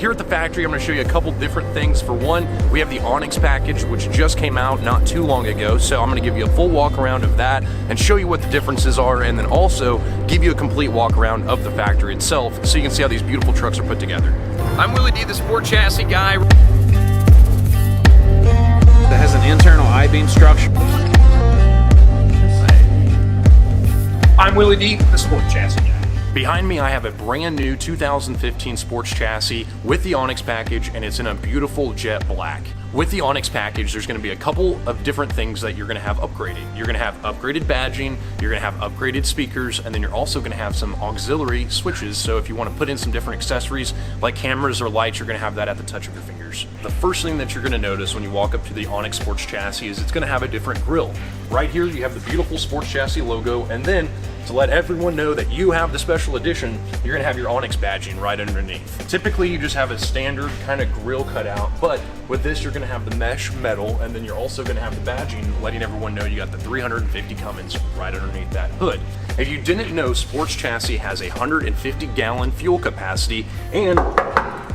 Here at the factory, I'm going to show you a couple different things. For one, we have the Onyx package, which just came out not too long ago. So I'm going to give you a full walk around of that and show you what the differences are, and then also give you a complete walk around of the factory itself so you can see how these beautiful trucks are put together. I'm Willie D, the Sport Chassis Guy. That has an internal I-beam structure. I'm Willie D, the Sport Chassis Guy. Behind me, I have a brand new 2015 sports chassis with the Onyx package, and it's in a beautiful jet black. With the Onyx package, there's going to be a couple of different things that you're going to have upgraded. You're going to have upgraded badging, you're going to have upgraded speakers, and then you're also going to have some auxiliary switches. So if you want to put in some different accessories like cameras or lights, you're going to have that at the touch of your fingers. The first thing that you're going to notice when you walk up to the Onyx sports chassis is it's going to have a different grille. Right here, you have the beautiful sports chassis logo, and then to let everyone know that you have the special edition, you're going to have your Onyx badging right underneath. Typically, you just have a standard kind of grille cut out, but with this, you're going to have the mesh metal, and then you're also going to have the badging, letting everyone know you got the 350 Cummins right underneath that hood. If you didn't know, Sports Chassis has a 150-gallon fuel capacity and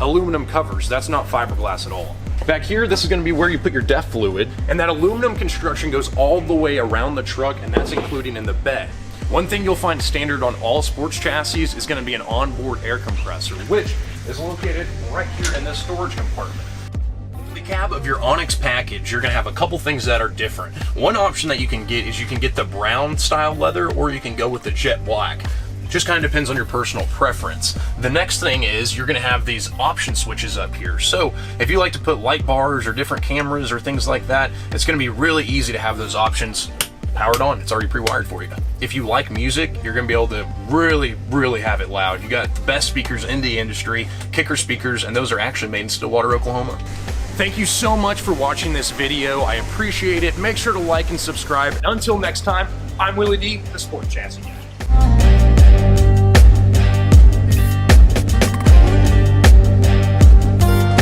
aluminum covers. That's not fiberglass at all. Back here, this is going to be where you put your DEF fluid, and that aluminum construction goes all the way around the truck, and that's including in the bed. One thing you'll find standard on all sports chassis is going to be an onboard air compressor, which is located right here in this storage compartment. The cab of your Onyx package, you're going to have a couple things that are different. One option that you can get is you can get the brown style leather, or you can go with the jet black. Just kind of depends on your personal preference. The next thing is you're going to have these option switches up here. So if you like to put light bars or different cameras or things like that, it's going to be really easy to have those options powered on. It's already pre-wired for you. If you like music, you're going to be able to really have it loud. You got the best speakers in the industry, Kicker speakers, and those are actually made in Stillwater, Oklahoma. Thank you so much for watching this video. I appreciate it. Make sure to like and subscribe. Until next time, I'm Willie D, the Sport Chassis Guy.